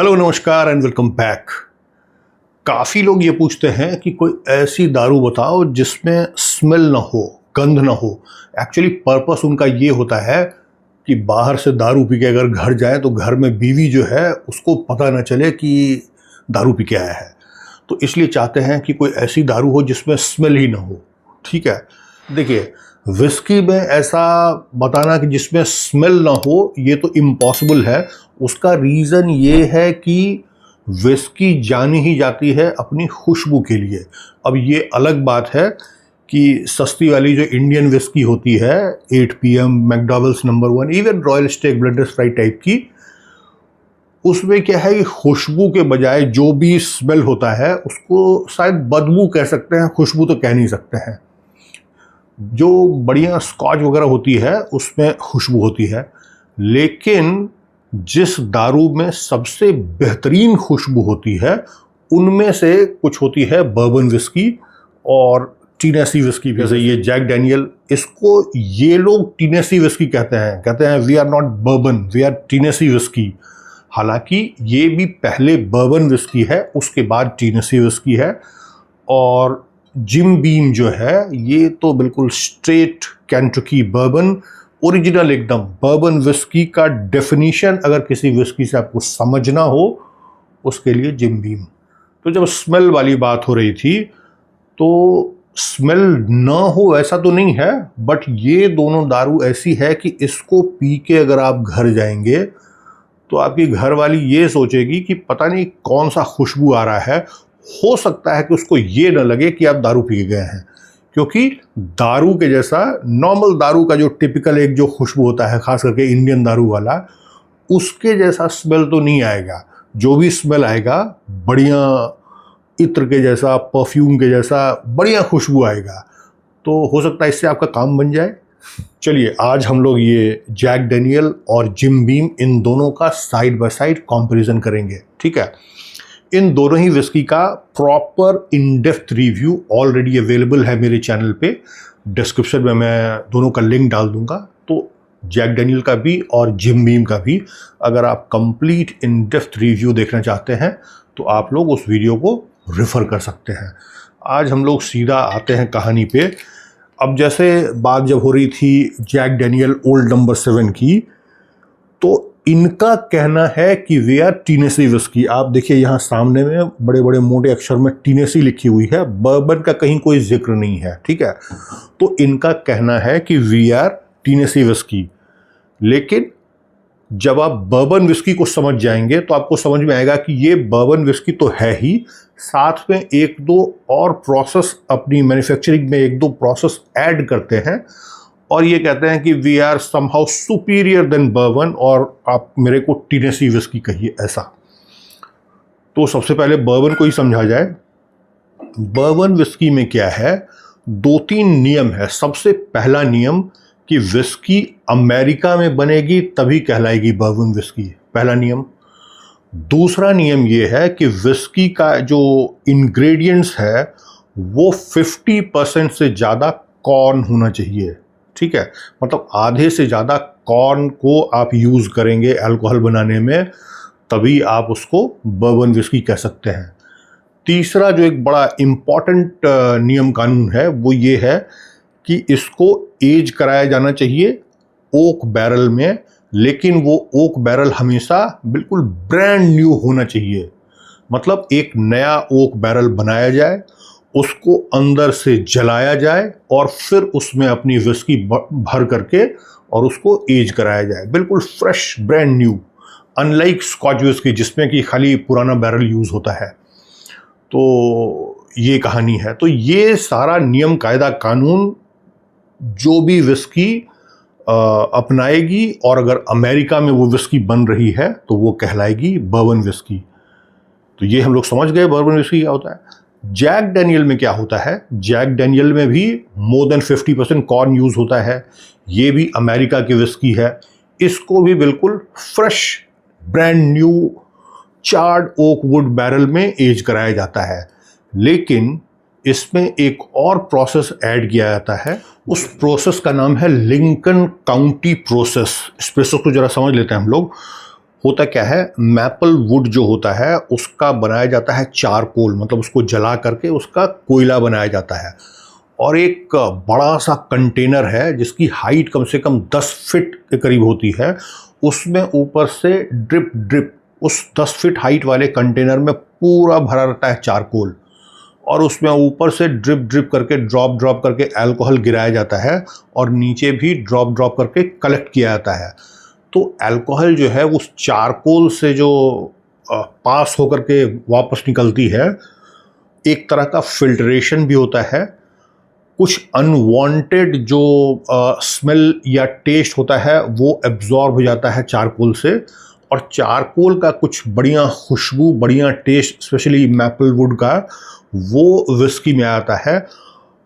Hello नमस्कार and welcome back. काफ़ी लोग ये पूछते हैं कि कोई ऐसी दारू बताओ जिसमें स्मेल ना हो, गंध ना हो। एक्चुअली पर्पस उनका ये होता है कि बाहर से दारू पी के अगर घर जाए तो घर में बीवी जो है उसको पता ना चले कि दारू पी के आया है। तो इसलिए चाहते हैं कि कोई ऐसी दारू हो जिसमें स्मेल ही ना हो। ठीक है, देखिए विस्की में ऐसा बताना कि जिसमें स्मेल ना हो ये तो इम्पॉसिबल है। उसका रीज़न ये है कि विस्की जानी ही जाती है अपनी खुशबू के लिए। अब ये अलग बात है कि सस्ती वाली जो इंडियन विस्की होती है 8 PM, McDowell's number 1, even Royal Stag, Blenders Pride type की, उसमें क्या है कि खुशबू के बजाय जो भी स्मेल होता है उसको शायद बदबू कह सकते हैं, खुशबू तो कह नहीं सकते हैं। जो बढ़िया स्कॉच वगैरह होती है उसमें खुशबू होती है, लेकिन जिस दारू में सबसे बेहतरीन खुशबू होती है उनमें से कुछ होती है बर्बन विस्की और टीनेसी विस्की। जैसे ये जैक डैनियल, इसको ये लोग टीनेसी विस्की कहते हैं we are not bourbon, we are Tennessee whiskey. हालांकि ये भी पहले बर्बन विस्की है, उसके बाद टीनेसी विस्की है। और जिम बीम जो है ये तो बिल्कुल स्ट्रेट केंटकी बर्बन, ओरिजिनल एकदम बर्बन विस्की का डेफिनेशन अगर किसी विस्की से आपको समझना हो उसके लिए जिम बीम। तो जब स्मेल वाली बात हो रही थी तो स्मेल ना हो ऐसा तो नहीं है, बट ये दोनों दारू ऐसी है कि इसको पी के अगर आप घर जाएंगे तो आपकी घरवाली ये सोचेगी कि पता नहीं कौन सा खुशबू आ रहा है। हो सकता है कि उसको ये न लगे कि आप दारू पी गए हैं, क्योंकि दारू के जैसा नॉर्मल दारू का जो टिपिकल एक जो खुशबू होता है, खास करके इंडियन दारू वाला, उसके जैसा स्मेल तो नहीं आएगा। जो भी स्मेल आएगा बढ़िया इत्र के जैसा, परफ्यूम के जैसा बढ़िया खुशबू आएगा। तो हो सकता है इससे आपका काम बन जाए। चलिए आज हम लोग ये जैक डैनियल और जिम बीम इन दोनों का साइड बाय साइड कंपैरिजन करेंगे। ठीक है, इन दोनों ही विस्की का proper in depth review already available है मेरे चैनल पे। डिस्क्रिप्शन में मैं दोनों का लिंक डाल दूंगा, तो जैक डैनियल का भी और जिम बीम का भी अगर आप कंप्लीट इन डेप्थ रिव्यू देखना चाहते हैं तो आप लोग उस वीडियो को रेफर कर सकते हैं। आज हम लोग सीधा आते हैं कहानी पे। अब जैसे बात जब हो रही थी जैक डैनियल ओल्ड नंबर 7 की, तो इनका कहना है कि वे आर टीनेसी विस्की। आप देखिए यहाँ सामने में बड़े बड़े मोटे अक्षर में टीनेसी लिखी हुई है, बर्बन का कहीं कोई जिक्र नहीं है। ठीक है, तो इनका कहना है कि वी आर टीनेसी विस्की। लेकिन जब आप बर्बन विस्की को समझ जाएंगे तो आपको समझ में आएगा कि ये बर्बन विस्की तो है ही, साथ में एक दो और प्रोसेस अपनी मैन्युफैक्चरिंग में एक दो प्रोसेस ऐड करते हैं और ये कहते हैं कि we are somehow superior than bourbon, और आप मेरे को टीनेसी विस्की कहिए ऐसा। तो सबसे पहले बर्बन को ही समझा जाए। बर्बन विस्की में क्या है, 2-3 नियम है। सबसे पहला नियम कि विस्की अमेरिका में बनेगी तभी कहलाएगी बर्बन विस्की, पहला नियम। दूसरा नियम ये है कि विस्की का जो इंग्रेडिएंट्स है वो 50% से ज़्यादा कॉर्न होना चाहिए। ठीक है, मतलब आधे से ज़्यादा कॉर्न को आप यूज़ करेंगे अल्कोहल बनाने में, तभी आप उसको बर्बन विस्की कह सकते हैं। तीसरा जो एक बड़ा इम्पॉर्टेंट नियम कानून है वो ये है कि इसको एज कराया जाना चाहिए ओक बैरल में, लेकिन वो ओक बैरल हमेशा बिल्कुल ब्रांड न्यू होना चाहिए। मतलब एक नया ओक बैरल बनाया जाए, उसको अंदर से जलाया जाए और फिर उसमें अपनी विस्की भर करके और उसको एज कराया जाए, बिल्कुल fresh brand new, unlike Scotch whisky जिसमें कि खाली पुराना बैरल यूज़ होता है। तो ये कहानी है। तो ये सारा नियम कायदा कानून जो भी विस्की अपनाएगी और अगर अमेरिका में वो विस्की बन रही है तो वो कहलाएगी बर्बन विस्की। तो ये हम लोग समझ गए बर्बन विस्की क्या होता है। जैक डैनियल में क्या होता है, जैक डैनियल में भी मोर देन 50% कॉर्न यूज़ होता है। ये भी अमेरिका की विस्की है, इसको भी बिल्कुल fresh brand new charred oak wood barrel में एज कराया जाता है। लेकिन इसमें एक और प्रोसेस ऐड किया जाता है, उस प्रोसेस का नाम है लिंकन काउंटी प्रोसेस। इस प्रोसेस को जरा समझ लेते हैं हम लोग। होता क्या है, मैपल वुड जो होता है उसका बनाया जाता है चारकोल, मतलब उसको जला करके उसका कोयला बनाया जाता है। और एक बड़ा सा कंटेनर है जिसकी हाइट कम से कम 10 फीट के करीब होती है, उसमें ऊपर से ड्रिप ड्रिप उस 10 फीट हाइट वाले कंटेनर में पूरा भरा रहता है चारकोल, और उसमें ऊपर से ड्रिप ड्रिप करके ड्रॉप ड्रॉप करके अल्कोहल गिराया जाता है, और नीचे भी ड्रॉप ड्रॉप करके कलेक्ट किया जाता है। तो अल्कोहल जो है उस चारकोल से जो पास होकर के वापस निकलती है, एक तरह का फिल्ट्रेशन भी होता है। कुछ अनवांटेड जो स्मेल या टेस्ट होता है वो एब्जॉर्ब हो जाता है चारकोल से, और चारकोल का कुछ बढ़िया खुशबू, बढ़िया टेस्ट, स्पेशली मैपल वुड का, वो विस्की में आता है।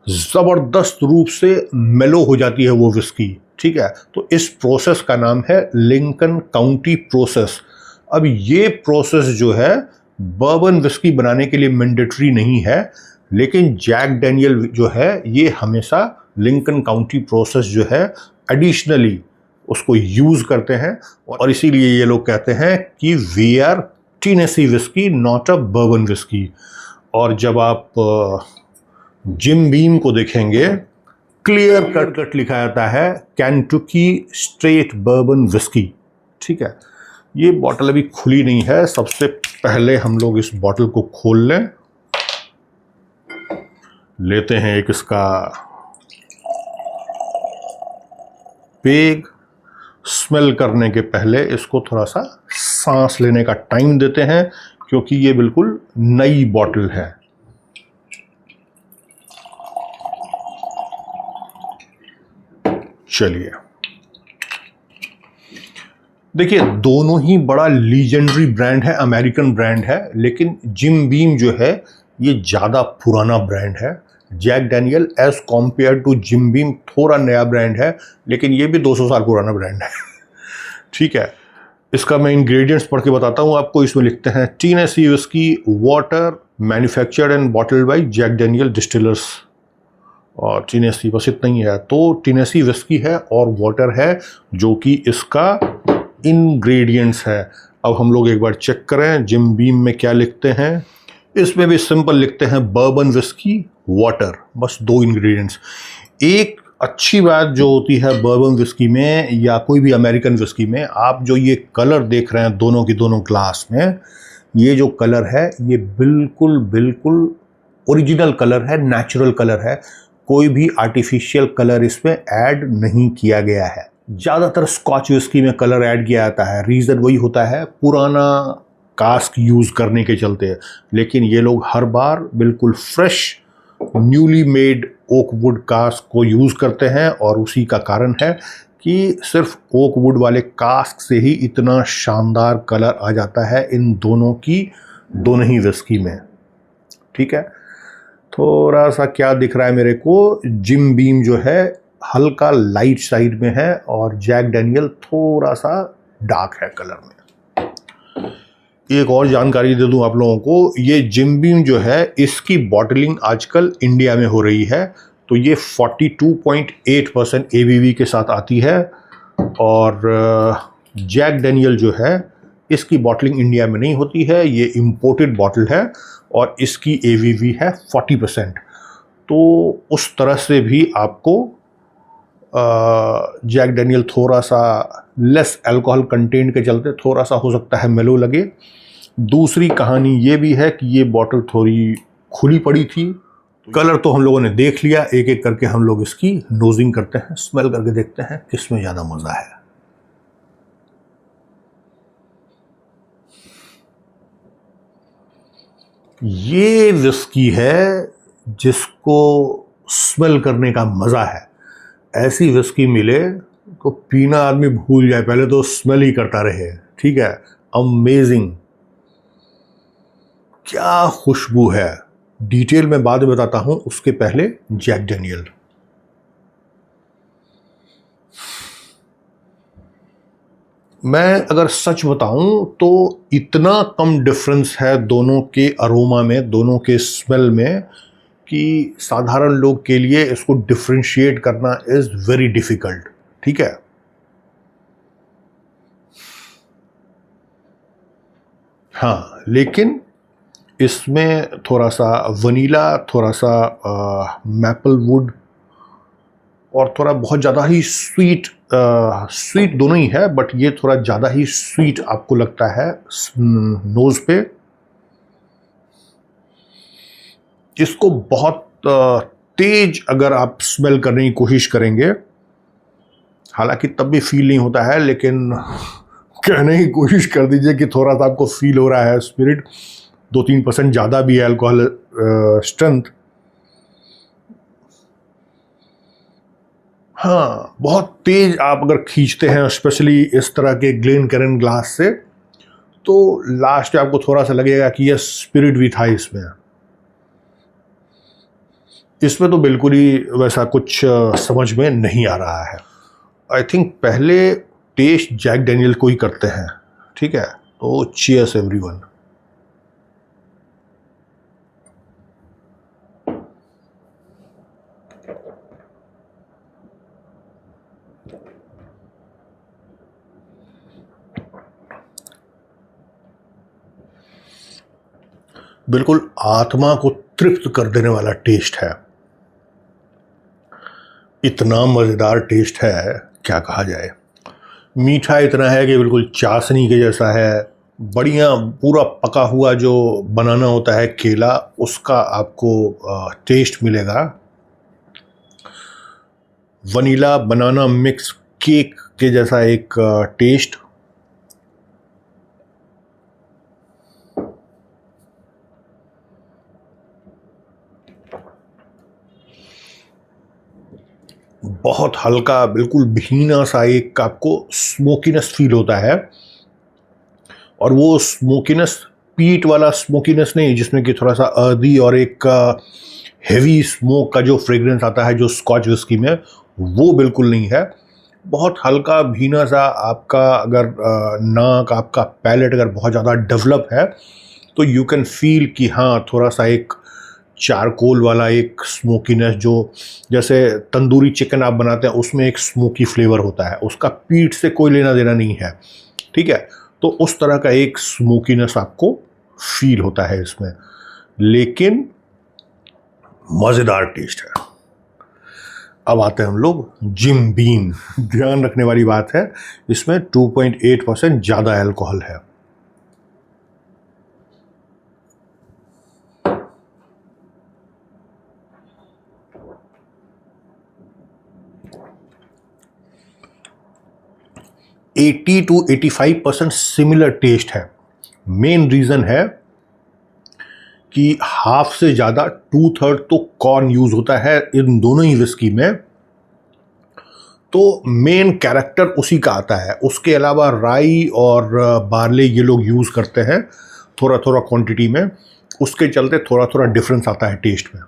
ज़बरदस्त रूप से मेलो हो जाती है वो विस्की, ठीक है। तो इस प्रोसेस का नाम है लिंकन काउंटी प्रोसेस। अब ये प्रोसेस जो है बर्बन विस्की बनाने के लिए मैंडेटरी नहीं है, लेकिन जैक डैनियल जो है ये हमेशा लिंकन काउंटी प्रोसेस जो है एडिशनली उसको यूज़ करते हैं, और इसीलिए ये लोग कहते हैं कि we are Tennessee whisky not a bourbon whisky. और जब आप जिम बीम को देखेंगे, क्लियर कट कट लिखा जाता है केंटुकी स्ट्रेट बर्बन विस्की, ठीक है। ये बॉटल अभी खुली नहीं है, सबसे पहले हम लोग इस बॉटल को खोल लें, लेते हैं एक इसका पेग। स्मेल करने के पहले इसको थोड़ा सा सांस लेने का टाइम देते हैं, क्योंकि ये बिल्कुल नई बॉटल है। चलिए, देखिए दोनों ही बड़ा लीजेंडरी ब्रांड है, अमेरिकन ब्रांड है, लेकिन जिम बीम जो है ये ज़्यादा पुराना ब्रांड है। Jack Daniel as compare to Jim Beam थोड़ा नया ब्रांड है, लेकिन ये भी 200 साल पुराना ब्रांड है ठीक है। इसका मैं इंग्रेडिएंट्स पढ़ के बताता हूँ आपको। इसमें लिखते हैं Tennessee whisky water manufactured and bottled by Jack Daniel distillers, और टेनेसी, बस इतना ही है। तो टेनेसी विस्की है और वाटर है जो कि इसका इंग्रेडिएंट्स है। अब हम लोग एक बार चेक करें जिम बीम में क्या लिखते हैं। इसमें भी सिंपल लिखते हैं बर्बन विस्की वाटर, बस 2 इंग्रेडिएंट्स। एक अच्छी बात जो होती है बर्बन विस्की में या कोई भी अमेरिकन विस्की में, आप जो ये कलर देख रहे हैं दोनों की दोनों ग्लास में, ये जो कलर है ये बिल्कुल बिल्कुल ओरिजिनल कलर है, नेचुरल कलर है। कोई भी आर्टिफिशियल कलर इसमें ऐड नहीं किया गया है। ज़्यादातर स्कॉच विस्की में कलर ऐड किया जाता है, रीज़न वही होता है पुराना कास्क यूज़ करने के चलते, लेकिन ये लोग हर बार बिल्कुल fresh newly made oak wood cask को यूज़ करते हैं, और उसी का कारण है कि सिर्फ ओक वुड वाले कास्क से ही इतना शानदार कलर आ जाता है इन दोनों ही विस्की में, ठीक है। थोड़ा सा क्या दिख रहा है मेरे को, जिम बीम जो है हल्का लाइट साइड में है, और जैक डैनियल थोड़ा सा डार्क है कलर में। एक और जानकारी दे दूं आप लोगों को, ये जिम बीम जो है इसकी बॉटलिंग आजकल इंडिया में हो रही है, तो ये 42.8% ABV के साथ आती है, और जैक डैनियल जो है इसकी बॉटलिंग इंडिया में नहीं होती है, ये इम्पोर्टेड बॉटल है, और इसकी ABV है 40%। तो उस तरह से भी आपको जैक डैनियल थोड़ा सा लेस अल्कोहल कंटेंट के चलते थोड़ा सा हो सकता है मेलो लगे। दूसरी कहानी ये भी है कि ये बॉटल थोड़ी खुली पड़ी थी। कलर तो हम लोगों ने देख लिया, एक एक करके हम लोग इसकी नोजिंग करते हैं, स्मेल करके देखते हैं किसमें ज़्यादा मज़ा है। ये विस्की है जिसको स्मेल करने का मज़ा है। ऐसी विस्की मिले तो पीना आदमी भूल जाए, पहले तो स्मेल ही करता रहे, ठीक है। अमेजिंग, क्या खुशबू है। डिटेल में बाद में बताता हूं, उसके पहले जैक डैनियल। मैं अगर सच बताऊं तो इतना कम डिफरेंस है दोनों के अरोमा में, दोनों के स्मेल में, कि साधारण लोग के लिए इसको डिफ्रेंशिएट करना इज़ वेरी डिफ़िकल्ट, ठीक है। हाँ, लेकिन इसमें थोड़ा सा वनीला, थोड़ा सा मैपल वुड और थोड़ा बहुत ज़्यादा ही स्वीट, स्वीट दोनों ही है, बट ये थोड़ा ज़्यादा ही स्वीट आपको लगता है नोज़ पे। इसको बहुत तेज अगर आप स्मेल करने की कोशिश करेंगे, हालांकि तब भी फील नहीं होता है, लेकिन कहने की कोशिश कर दीजिए कि थोड़ा सा आपको फील हो रहा है स्पिरिट। 2-3% ज़्यादा भी है अल्कोहल स्ट्रेंथ। हाँ, बहुत तेज आप अगर खींचते हैं स्पेशली इस तरह के ग्लेनकैरन ग्लास से, तो लास्ट में आपको थोड़ा सा लगेगा कि ये स्पिरिट भी था इसमें। इसमें तो बिल्कुल ही वैसा कुछ समझ में नहीं आ रहा है। आई थिंक पहले टेस्ट जैक डैनियल को ही करते हैं, ठीक है? तो चीयर्स एवरीवन। बिल्कुल आत्मा को तृप्त कर देने वाला टेस्ट है। इतना मज़ेदार टेस्ट है, क्या कहा जाए। मीठा इतना है कि बिल्कुल चाशनी के जैसा है। बढ़िया पूरा पका हुआ जो बनाना होता है केला, उसका आपको टेस्ट मिलेगा। वनीला बनाना मिक्स केक के जैसा एक टेस्ट। बहुत हल्का, बिल्कुल भीना सा एक आपको स्मोकीनेस फील होता है, और वो स्मोकीनेस पीट वाला स्मोकीनेस नहीं, जिसमें कि थोड़ा सा अर्दी और एक हेवी स्मोक का जो फ्रेग्रेंस आता है जो स्कॉच विस्की में, वो बिल्कुल नहीं है। बहुत हल्का भीना सा आपका, अगर नाक, आपका पैलेट अगर बहुत ज़्यादा डेवलप है तो यू कैन फील कि हाँ, थोड़ा सा एक चारकोल वाला एक स्मोकीनेस, जो जैसे तंदूरी चिकन आप बनाते हैं उसमें एक स्मोकी फ्लेवर होता है, उसका पीठ से कोई लेना देना नहीं है, ठीक है? तो उस तरह का एक स्मोकीनेस आपको फील होता है इसमें, लेकिन मज़ेदार टेस्ट है। अब आते हैं हम लोग जिम बीम। ध्यान रखने वाली बात है, इसमें 2.8% ज़्यादा अल्कोहल है। एटी टू 85% सिमिलर टेस्ट है। मेन रीज़न है कि हाफ से ज़्यादा 2/3 तो कॉर्न यूज़ होता है इन दोनों ही विस्की में, तो मेन कैरेक्टर उसी का आता है। उसके अलावा राई और बार्ले ये लोग यूज़ करते हैं थोड़ा थोड़ा क्वांटिटी में, उसके चलते थोड़ा थोड़ा डिफरेंस आता है टेस्ट में।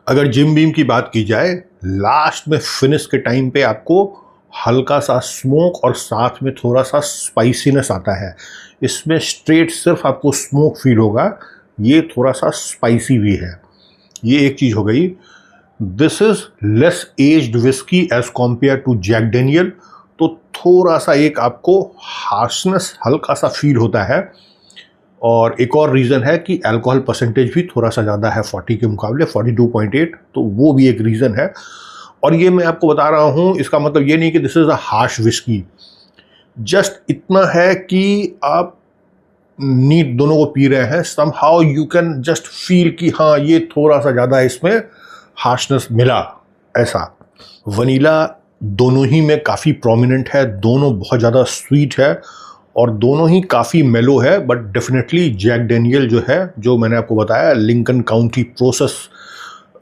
अगर जिम बीम की बात की जाए, लास्ट में फिनिश के टाइम पे आपको हल्का सा स्मोक और साथ में थोड़ा सा स्पाइसीनेस आता है। इसमें स्ट्रेट सिर्फ आपको स्मोक फील होगा, ये थोड़ा सा स्पाइसी भी है। ये एक चीज़ हो गई। This is less aged whisky as compare to Jack Daniel, तो थोड़ा सा एक आपको हार्शनेस हल्का सा फील होता है। और एक और रीज़न है कि अल्कोहल परसेंटेज भी थोड़ा सा ज़्यादा है 40 के मुकाबले, 42.8, तो वो भी एक रीज़न है। और ये मैं आपको बता रहा हूँ, इसका मतलब ये नहीं कि this is a harsh whisky, just इतना है कि आप नीट दोनों को पी रहे हैं, somehow you can just feel कि हाँ, ये थोड़ा सा ज़्यादा इसमें हार्शनेस मिला, ऐसा। वनीला दोनों ही में काफ़ी प्रोमिनेंट है, दोनों बहुत ज़्यादा स्वीट है और दोनों ही काफ़ी मेलो है, बट डेफिनेटली जैक डैनियल जो है, जो मैंने आपको बताया लिंकन काउंटी प्रोसेस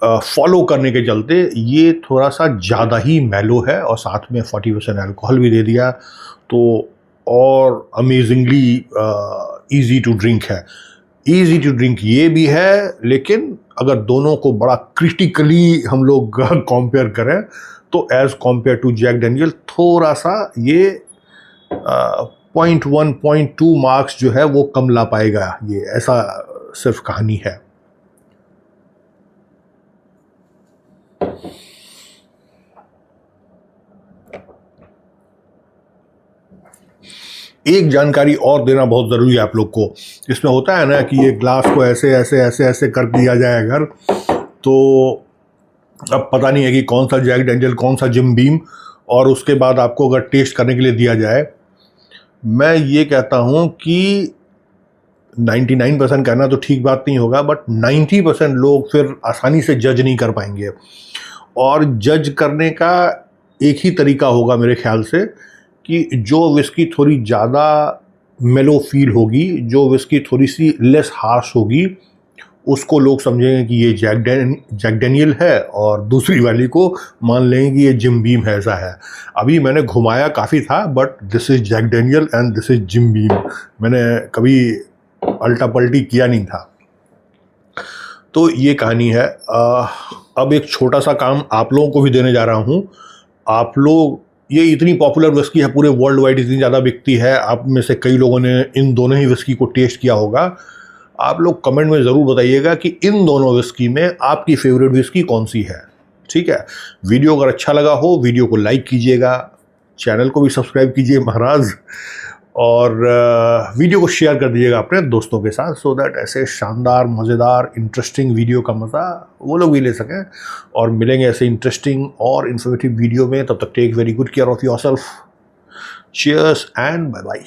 फॉलो करने के चलते, ये थोड़ा सा ज़्यादा ही मेलो है और साथ में 40% अल्कोहल भी दे दिया, तो और अमेजिंगली ईजी टू ड्रिंक है। ईजी टू ड्रिंक ये भी है, लेकिन अगर दोनों को बड़ा क्रिटिकली हम लोग कंपेयर करें तो as compare to Jack Daniel थोड़ा सा ये 0.1 0.2 मार्क्स जो है वो कम ला पाएगा, ये ऐसा सिर्फ कहानी है। एक जानकारी और देना बहुत ज़रूरी है आप लोग को। इसमें होता है ना कि ये ग्लास को ऐसे ऐसे ऐसे ऐसे कर दिया जाए अगर, तो अब पता नहीं है कि कौन सा जैक डेनियल कौन सा जिम बीम, और उसके बाद आपको अगर टेस्ट करने के लिए दिया जाए, मैं ये कहता हूँ कि 99% कहना तो ठीक बात नहीं होगा, बट 90% लोग फिर आसानी से जज नहीं कर पाएंगे। और जज करने का एक ही तरीका होगा मेरे ख्याल से, कि जो विस्की थोड़ी ज़्यादा मेलो फील होगी, जो विस्की थोड़ी सी लेस हार्श होगी, उसको लोग समझेंगे कि ये जैक डेनियल है, और दूसरी वाली को मान लेंगे कि ये जिम बीम है, ऐसा है। अभी मैंने घुमाया काफ़ी था, but this is Jack Daniel and this is Jim Beam, मैंने कभी अल्टा पल्टी किया नहीं था। तो ये कहानी है। अब एक छोटा सा काम आप लोगों को भी देने जा रहा हूँ। आप लोग, ये इतनी पॉपुलर विस्की है, पूरे वर्ल्ड वाइड इतनी ज़्यादा बिकती है, आप में से कई लोगों ने इन दोनों ही विस्की को टेस्ट किया होगा। आप लोग कमेंट में ज़रूर बताइएगा कि इन दोनों विस्की में आपकी फेवरेट विस्की कौन सी है। ठीक है, वीडियो अगर अच्छा लगा हो, वीडियो को लाइक कीजिएगा, चैनल को भी सब्सक्राइब कीजिए महाराज, और वीडियो को शेयर कर दीजिएगा अपने दोस्तों के साथ, सो दैट ऐसे शानदार, मज़ेदार, इंटरेस्टिंग वीडियो का मज़ा वो लोग भी ले सकें। और मिलेंगे ऐसे इंटरेस्टिंग और इन्फॉर्मेटिव वीडियो में। तब तक take very good care of yourself. Cheers and bye bye.